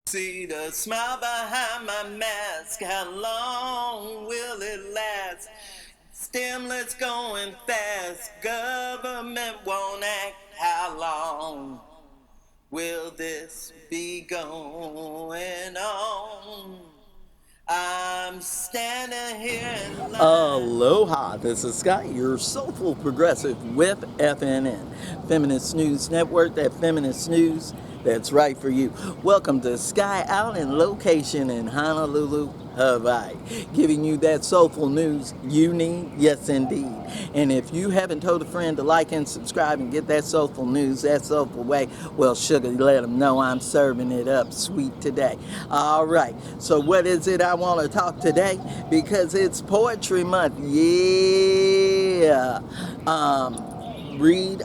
See the smile behind my mask, how long will it last? Stimulus going fast, government won't act, how long will this be going on? I'm standing here in line. Aloha, this is Skye, your soulful progressive with FNN, Feminist News Network, that feminist news that's right for you. Welcome to Skye out in location in Honolulu, Hawaii, giving you that soulful news you need, yes indeed. And if you haven't told a friend to like and subscribe and get that soulful news that soulful way, well, sugar, let them know I'm serving it up sweet today. All right, so what is it I want to talk today? Because it's Poetry Month, yeah. Read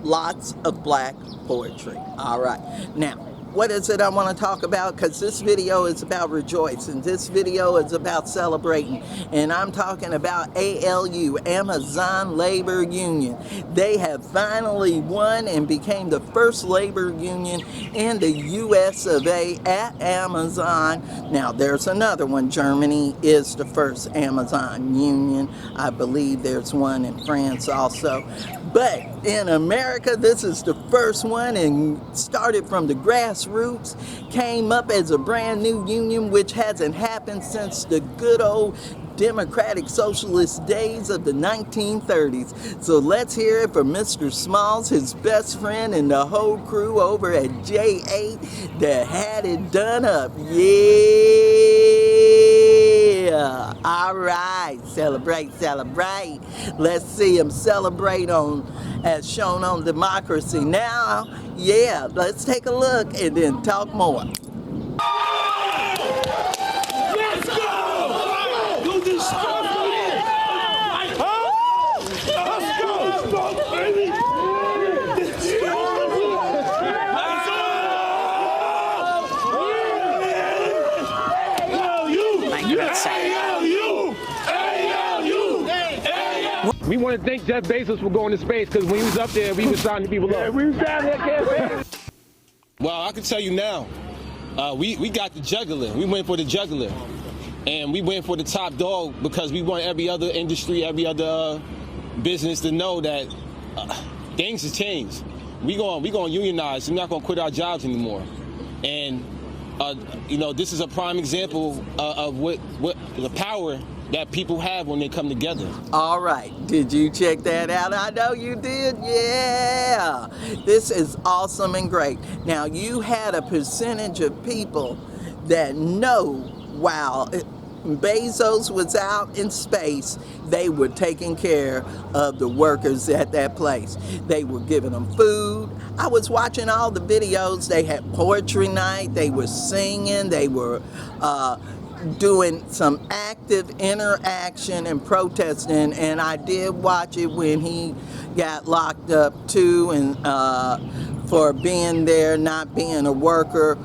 lots of black poetry. All right, now what is it I want to talk about? Because this video is about rejoicing. This video is about celebrating. And I'm talking about ALU, Amazon Labor Union. They have finally won and became the first labor union in the US of A at Amazon. Now, there's another one. Germany is the first Amazon union. I believe there's one in France also. But in America, this is the first one, and started from the grassroots, came up as a brand new union, which hasn't happened since the good old democratic socialist days of the 1930s. So let's hear it from Mr. Smalls, his best friend, and the whole crew over at J8 that had it done up. Yeah! All right, celebrate, celebrate. Let's see them celebrate on, as shown on Democracy Now! Yeah, let's take a look and then talk more. Let's go! Do this stuff, Let's go, baby! We want to thank Jeff Bezos for going to space, because when he was up there, we was signing people up. We was down there, campaign. Well, I can tell you now, we got the juggler. We went for the juggler. And we went for the top dog because we want every other industry, every other business to know that things have changed. We going to unionize. We're not going to quit our jobs anymore. And, this is a prime example of what the power that people have when they come together. All right, did you check that out? I know you did, yeah. This is awesome and great. Now, you had a percentage of people that know, while Bezos was out in space, they were taking care of the workers at that place. They were giving them food. I was watching all the videos. They had poetry night. They were singing. They were doing some active interaction and protesting, and I did watch it when he got locked up too, and for being there, not being a worker.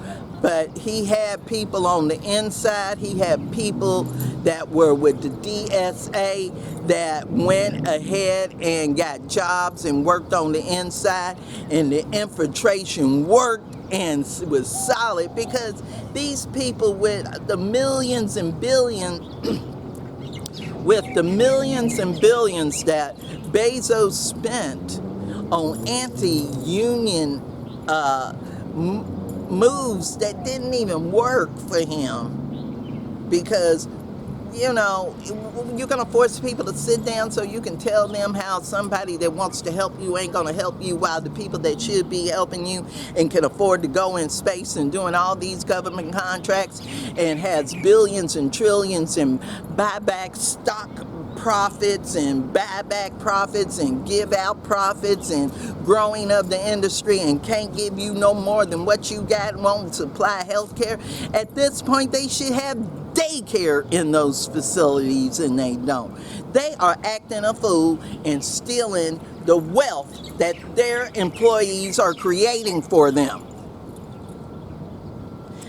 But he had people on the inside. He had people that were with the DSA that went ahead and got jobs and worked on the inside, and the infiltration worked and was solid, because these people with the millions and billions that Bezos spent on anti-union moves that didn't even work for him, because you're going to force people to sit down so you can tell them how somebody that wants to help you ain't going to help you, while the people that should be helping you and can afford to go in space and doing all these government contracts and has billions and trillions and buyback stock profits and buyback profits and give out profits and growing of the industry and can't give you no more than what you got and won't supply health care. At this point, they should have daycare in those facilities, and they don't. They are acting a fool and stealing the wealth that their employees are creating for them.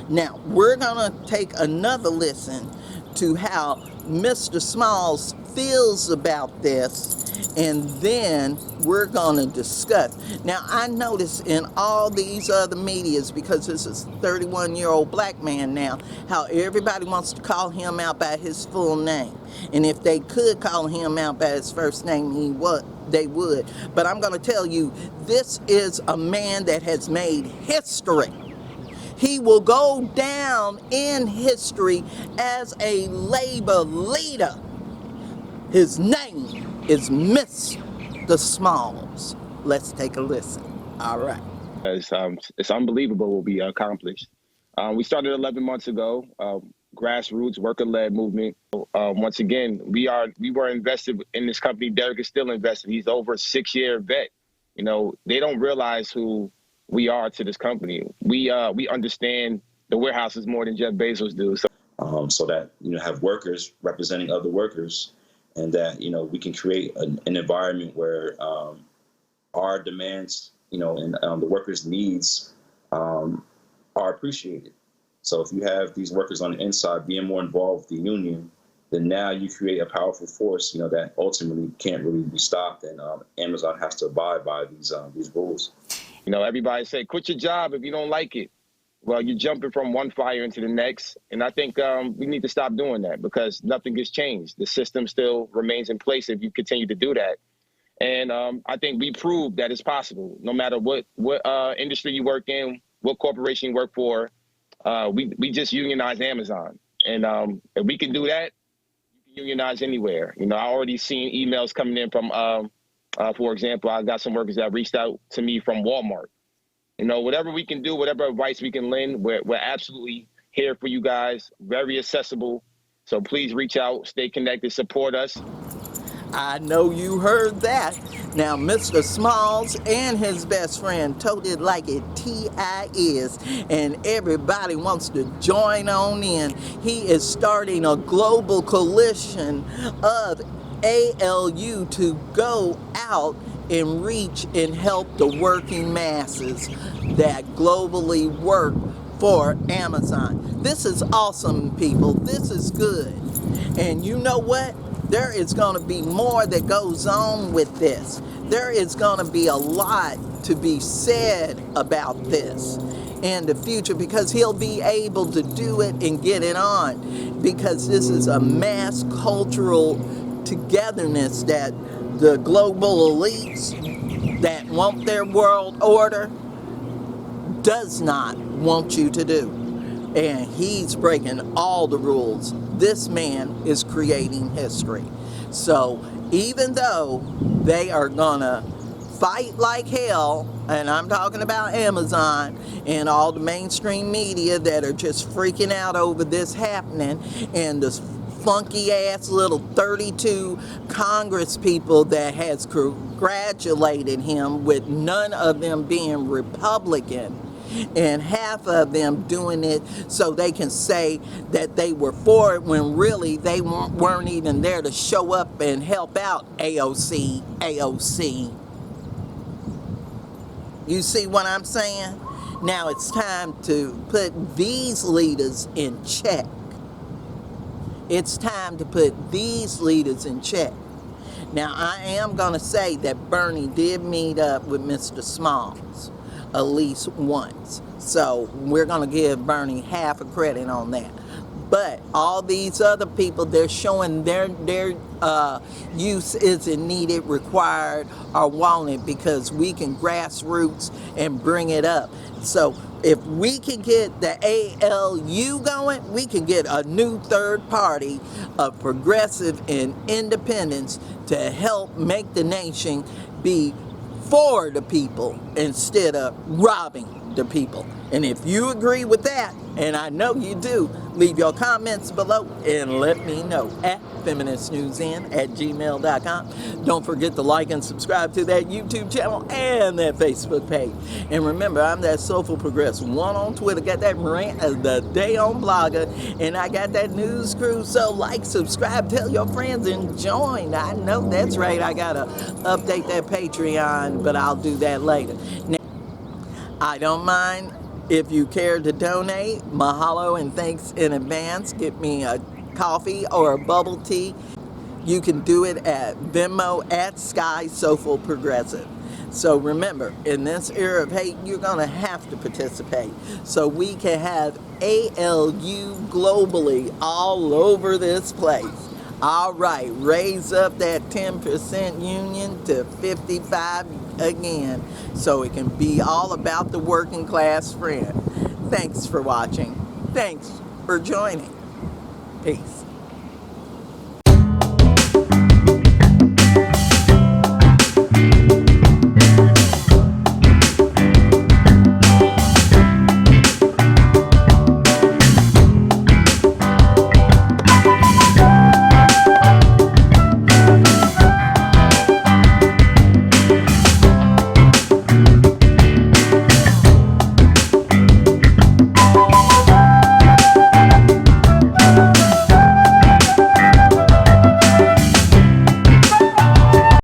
Now, we're going to take another listen to how Mr. Smalls feels about this, and then we're going to discuss. Now, I notice in all these other medias, because this is a 31-year-old black man now, how everybody wants to call him out by his full name. And if they could call him out by his first name, they would. But I'm going to tell you, this is a man that has made history. He will go down in history as a labor leader. His name is Mr. Smalls. Let's take a listen. All right. It's unbelievable what we accomplished. We started 11 months ago, grassroots worker-led movement. Once again, we were invested in this company. Derek is still invested. He's over a 6-year vet. You know, they don't realize who we are to this company. We understand the warehouses more than Jeff Bezos do. So that, have workers representing other workers, and that, we can create an environment where our demands, and the workers' needs are appreciated. So if you have these workers on the inside being more involved with the union, then now you create a powerful force, that ultimately can't really be stopped, and Amazon has to abide by these rules. Everybody say, quit your job if you don't like it. Well, you're jumping from one fire into the next. And I think we need to stop doing that, because nothing gets changed. The system still remains in place if you continue to do that. And I think we proved that it's possible, no matter what industry you work in, what corporation you work for. We just unionized Amazon. And if we can do that, you can unionize anywhere. I already seen emails coming in from, for example, I got some workers that reached out to me from Walmart. Whatever we can do, whatever advice we can lend, we're absolutely here for you guys, very accessible. So please reach out, stay connected, support us. I know you heard that. Now, Mr. Smalls and his best friend told it like it T.I. is, and everybody wants to join on in. He is starting a global coalition of ALU to go out and reach and help the working masses that globally work for Amazon. This is awesome, people. This is good. And you know what? There is going to be more that goes on with this. There is going to be a lot to be said about this in the future, because he'll be able to do it and get it on, because this is a mass cultural togetherness that the global elites that want their world order does not want you to do. And he's breaking all the rules. This man is creating history. So even though they are gonna fight like hell, and I'm talking about Amazon and all the mainstream media that are just freaking out over this happening, and the funky ass little 32 Congress people that has congratulated him, with none of them being Republican, and half of them doing it so they can say that they were for it, when really they weren't even there to show up and help out AOC. You see what I'm saying? Now it's time to put these leaders in check. It's time to put these leaders in check. Now, I am going to say that Bernie did meet up with Mr. Smalls at least once. So we're going to give Bernie half a credit on that. But all these other people, they're showing their use isn't needed, required, or wanted, because we can grassroots and bring it up. So if we can get the ALU going, we can get a new third party of progressive and independence to help make the nation be for the people instead of robbing the people. And if you agree with that, and I know you do, leave your comments below and let me know at FeministNewsN@gmail.com. Don't forget to like and subscribe to that YouTube channel and that Facebook page. And remember, I'm that Soulful Progressive one on Twitter, got that rant of the day on Blogger, and I got that news crew. So like, subscribe, tell your friends, and join. I know that's right, I gotta update that Patreon, but I'll do that later. Now, I don't mind if you care to donate. Mahalo and thanks in advance. Get me a coffee or a bubble tea, you can do it at Venmo at SkyeSoulfulProgressive. So remember, in this era of hate, you're going to have to participate so we can have ALU globally all over this place. All right, raise up that 10% union to 55 again so it can be all about the working class friend. Thanks for watching. Thanks for joining. Peace.